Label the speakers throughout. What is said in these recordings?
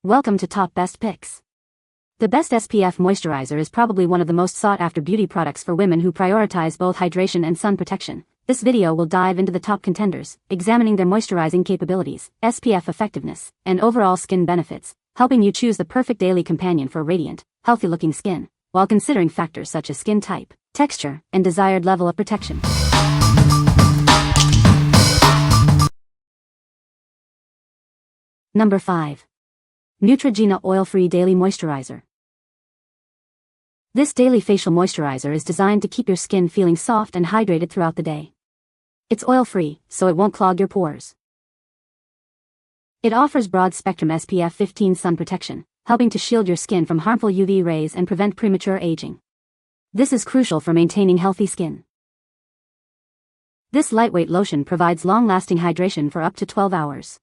Speaker 1: Welcome to Top Best Picks. The best SPF moisturizer is probably one of the most sought-after beauty products for women who prioritize both hydration and sun protection. This video will dive into the top contenders, examining their moisturizing capabilities, SPF effectiveness, and overall skin benefits, helping you choose the perfect daily companion for radiant, healthy-looking skin, while considering factors such as skin type, texture, and desired level of protection. Number 5. Neutrogena Oil-Free Daily Moisturizer. This daily facial moisturizer is designed to keep your skin feeling soft and hydrated throughout the day. It's oil-free, so it won't clog your pores. It offers broad-spectrum SPF 15 sun protection, helping to shield your skin from harmful UV rays and prevent premature aging. This is crucial for maintaining healthy skin. This lightweight lotion provides long-lasting hydration for up to 12 hours.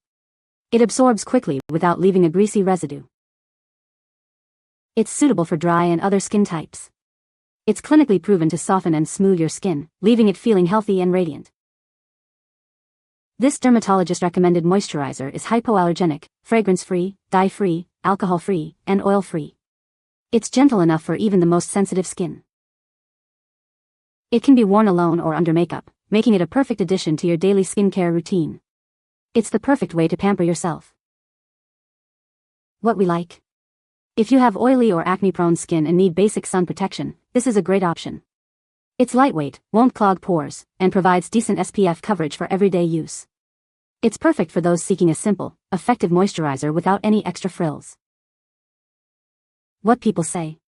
Speaker 1: It absorbs quickly without leaving a greasy residue. It's suitable for dry and other skin types. It's clinically proven to soften and smooth your skin, leaving it feeling healthy and radiant. This dermatologist-recommended moisturizer is hypoallergenic, fragrance-free, dye-free, alcohol-free, and oil-free. It's gentle enough for even the most sensitive skin. It can be worn alone or under makeup, making it a perfect addition to your daily skincare routine. It's the perfect way to pamper yourself. What we like. If you have oily or acne-prone skin and need basic sun protection, this is a great option. It's lightweight, won't clog pores, and provides decent SPF coverage for everyday use. It's perfect for those seeking a simple, effective moisturizer without any extra frills. What people say.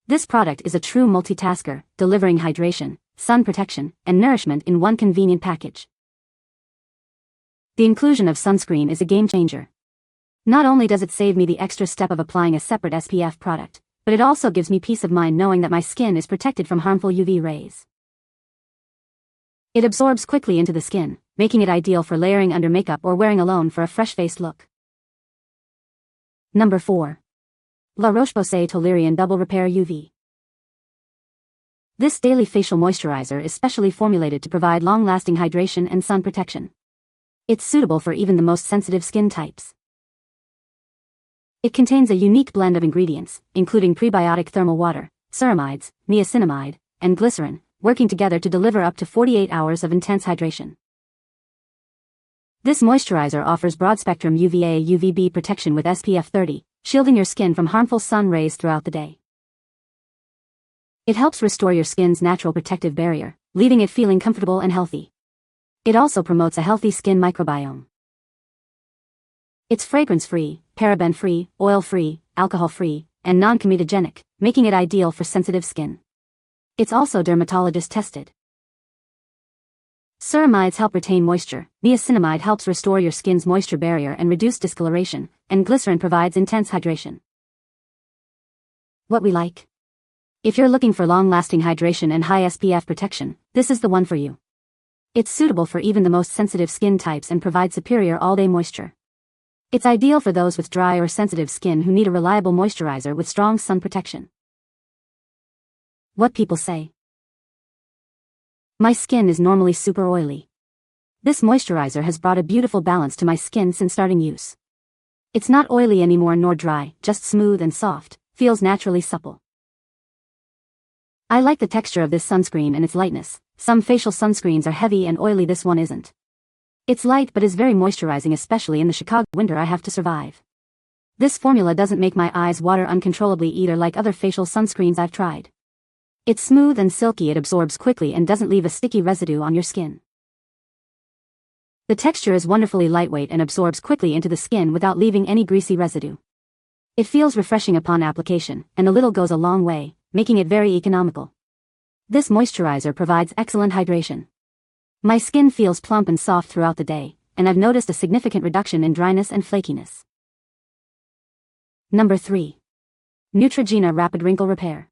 Speaker 1: This product is a true multitasker, delivering hydration, sun protection, and nourishment in one convenient package. The inclusion of sunscreen is a game changer. Not only does it save me the extra step of applying a separate SPF product, but it also gives me peace of mind knowing that my skin is protected from harmful UV rays. It absorbs quickly into the skin, making it ideal for layering under makeup or wearing alone for a fresh-faced look. Number 4. La Roche-Posay Toleriane Double Repair UV. This daily facial moisturizer is specially formulated to provide long-lasting hydration and sun protection. It's suitable for even the most sensitive skin types. It contains a unique blend of ingredients, including prebiotic thermal water, ceramides, niacinamide, and glycerin, working together to deliver up to 48 hours of intense hydration. This moisturizer offers broad-spectrum UVA/UVB protection with SPF 30, shielding your skin from harmful sun rays throughout the day. It helps restore your skin's natural protective barrier, leaving it feeling comfortable and healthy. It also promotes a healthy skin microbiome. It's fragrance-free, paraben-free, oil-free, alcohol-free, and non-comedogenic, making it ideal for sensitive skin. It's also dermatologist-tested. Ceramides help retain moisture, niacinamide helps restore your skin's moisture barrier and reduce discoloration, and glycerin provides intense hydration. What we like. If you're looking for long-lasting hydration and high SPF protection, this is the one for you. It's suitable for even the most sensitive skin types and provides superior all-day moisture. It's ideal for those with dry or sensitive skin who need a reliable moisturizer with strong sun protection. What people say. My skin is normally super oily. This moisturizer has brought a beautiful balance to my skin since starting use. It's not oily anymore nor dry, just smooth and soft, feels naturally supple. I like the texture of this sunscreen and its lightness. Some facial sunscreens are heavy and oily, this one isn't. It's light but is very moisturizing, especially in the Chicago winter I have to survive. This formula doesn't make my eyes water uncontrollably either like other facial sunscreens I've tried. It's smooth and silky, it absorbs quickly and doesn't leave a sticky residue on your skin. The texture is wonderfully lightweight and absorbs quickly into the skin without leaving any greasy residue. It feels refreshing upon application, and a little goes a long way, making it very economical. This moisturizer provides excellent hydration. My skin feels plump and soft throughout the day, and I've noticed a significant reduction in dryness and flakiness. Number 3. Neutrogena Rapid Wrinkle Repair.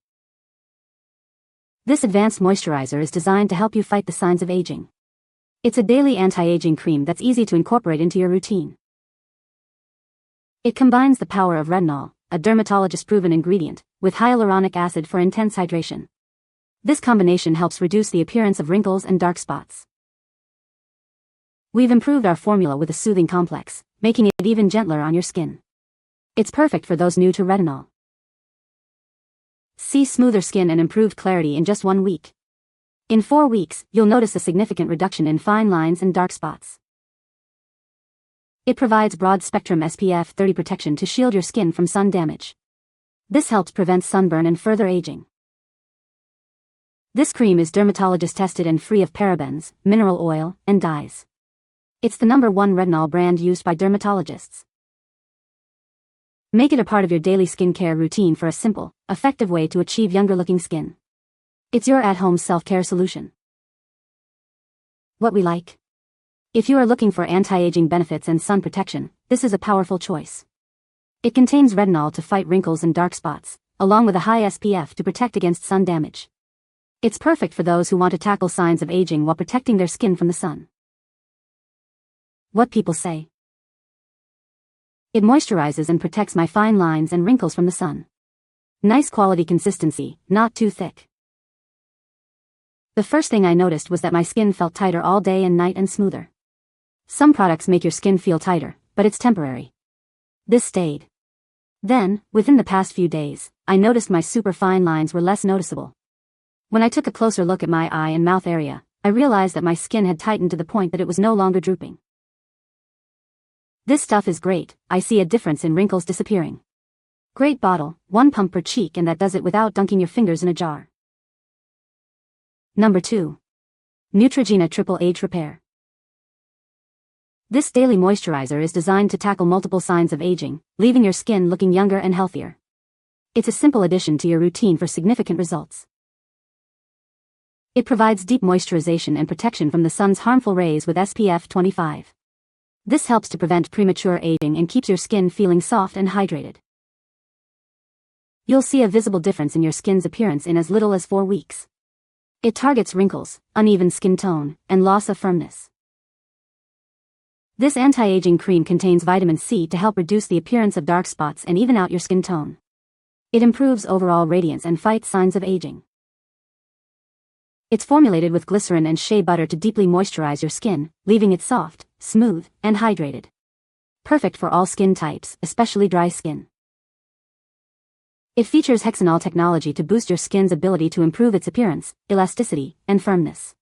Speaker 1: This advanced moisturizer is designed to help you fight the signs of aging. It's a daily anti-aging cream that's easy to incorporate into your routine. It combines the power of retinol, a dermatologist-proven ingredient, with hyaluronic acid for intense hydration. This combination helps reduce the appearance of wrinkles and dark spots. We've improved our formula with a soothing complex, making it even gentler on your skin. It's perfect for those new to retinol. See smoother skin and improved clarity in just 1 week. In 4 weeks, you'll notice a significant reduction in fine lines and dark spots. It provides broad-spectrum SPF 30 protection to shield your skin from sun damage. This helps prevent sunburn and further aging. This cream is dermatologist tested and free of parabens, mineral oil, and dyes. It's the #1 retinol brand used by dermatologists. Make it a part of your daily skincare routine for a simple, effective way to achieve younger-looking skin. It's your at-home self-care solution. What we like. If you are looking for anti-aging benefits and sun protection, this is a powerful choice. It contains retinol to fight wrinkles and dark spots, along with a high SPF to protect against sun damage. It's perfect for those who want to tackle signs of aging while protecting their skin from the sun. What people say. It moisturizes and protects my fine lines and wrinkles from the sun. Nice quality consistency, not too thick. The first thing I noticed was that my skin felt tighter all day and night and smoother. Some products make your skin feel tighter, but it's temporary. This stayed. Then, within the past few days, I noticed my super fine lines were less noticeable. When I took a closer look at my eye and mouth area, I realized that my skin had tightened to the point that it was no longer drooping. This stuff is great, I see a difference in wrinkles disappearing. Great bottle, 1 pump per cheek, and that does it without dunking your fingers in a jar. Number 2. Neutrogena Triple Age Repair. This daily moisturizer is designed to tackle multiple signs of aging, leaving your skin looking younger and healthier. It's a simple addition to your routine for significant results. It provides deep moisturization and protection from the sun's harmful rays with SPF 25. This helps to prevent premature aging and keeps your skin feeling soft and hydrated. You'll see a visible difference in your skin's appearance in as little as 4 weeks. It targets wrinkles, uneven skin tone, and loss of firmness. This anti-aging cream contains vitamin C to help reduce the appearance of dark spots and even out your skin tone. It improves overall radiance and fights signs of aging. It's formulated with glycerin and shea butter to deeply moisturize your skin, leaving it soft, smooth, and hydrated. Perfect for all skin types, especially dry skin. It features hexanol technology to boost your skin's ability to improve its appearance, elasticity, and firmness.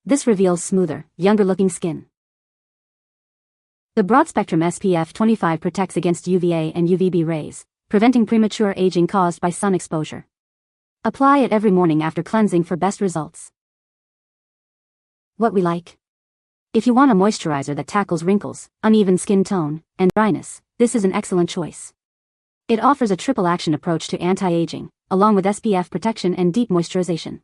Speaker 1: This reveals smoother, younger-looking skin. The broad-spectrum SPF 25 protects against UVA and UVB rays, preventing premature aging caused by sun exposure. Apply it every morning after cleansing for best results. What we like. If you want a moisturizer that tackles wrinkles, uneven skin tone, and dryness, this is an excellent choice. It offers a triple-action approach to anti-aging, along with SPF protection and deep moisturization.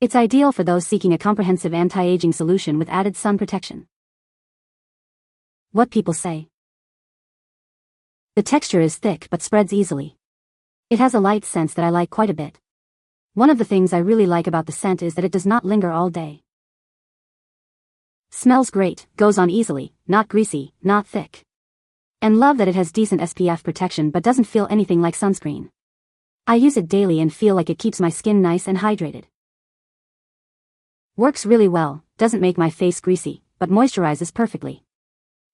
Speaker 1: It's ideal for those seeking a comprehensive anti-aging solution with added sun protection. What people say. The texture is thick but spreads easily. It has a light scent that I like quite a bit. One of the things I really like about the scent is that it does not linger all day. Smells great, goes on easily, not greasy, not thick. And love that it has decent SPF protection but doesn't feel anything like sunscreen. I use it daily and feel like it keeps my skin nice and hydrated. Works really well, doesn't make my face greasy, but moisturizes perfectly.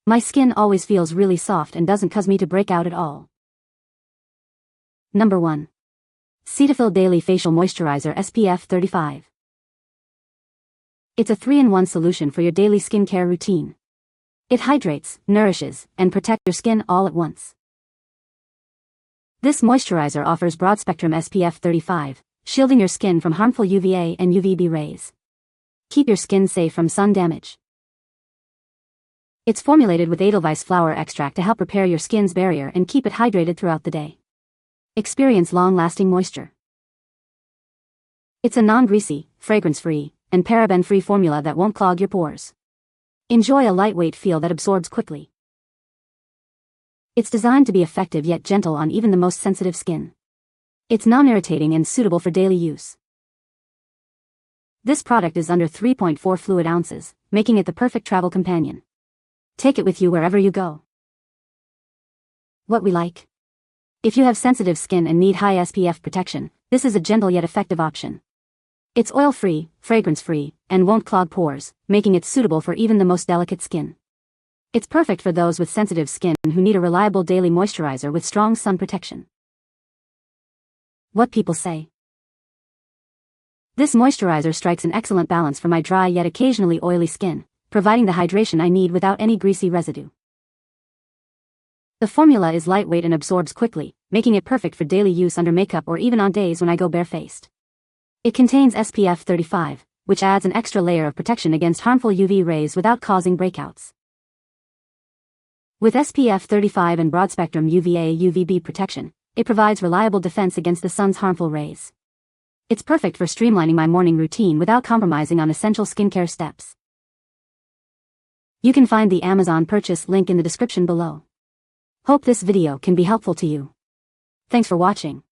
Speaker 1: My skin always feels really soft and doesn't cause me to break out at all. Number 1. Cetaphil Daily Facial Moisturizer SPF 35. It's a 3-in-1 solution for your daily skincare routine. It hydrates, nourishes, and protects your skin all at once. This moisturizer offers broad-spectrum SPF 35, shielding your skin from harmful UVA and UVB rays. Keep your skin safe from sun damage. It's formulated with Edelweiss flower extract to help repair your skin's barrier and keep it hydrated throughout the day. Experience long-lasting moisture. It's a non-greasy, fragrance-free, and paraben-free formula that won't clog your pores. Enjoy a lightweight feel that absorbs quickly. It's designed to be effective yet gentle on even the most sensitive skin. It's non-irritating and suitable for daily use. This product is under 3.4 fluid ounces, making it the perfect travel companion. Take it with you wherever you go. What we like. If you have sensitive skin and need high SPF protection, this is a gentle yet effective option. It's oil-free, fragrance-free, and won't clog pores, making it suitable for even the most delicate skin. It's perfect for those with sensitive skin who need a reliable daily moisturizer with strong sun protection. What people say. This moisturizer strikes an excellent balance for my dry yet occasionally oily skin, providing the hydration I need without any greasy residue. The formula is lightweight and absorbs quickly, making it perfect for daily use under makeup or even on days when I go barefaced. It contains SPF 35, which adds an extra layer of protection against harmful UV rays without causing breakouts. With SPF 35 and broad-spectrum UVA/UVB protection, it provides reliable defense against the sun's harmful rays. It's perfect for streamlining my morning routine without compromising on essential skincare steps. You can find the Amazon purchase link in the description below. Hope this video can be helpful to you. Thanks for watching.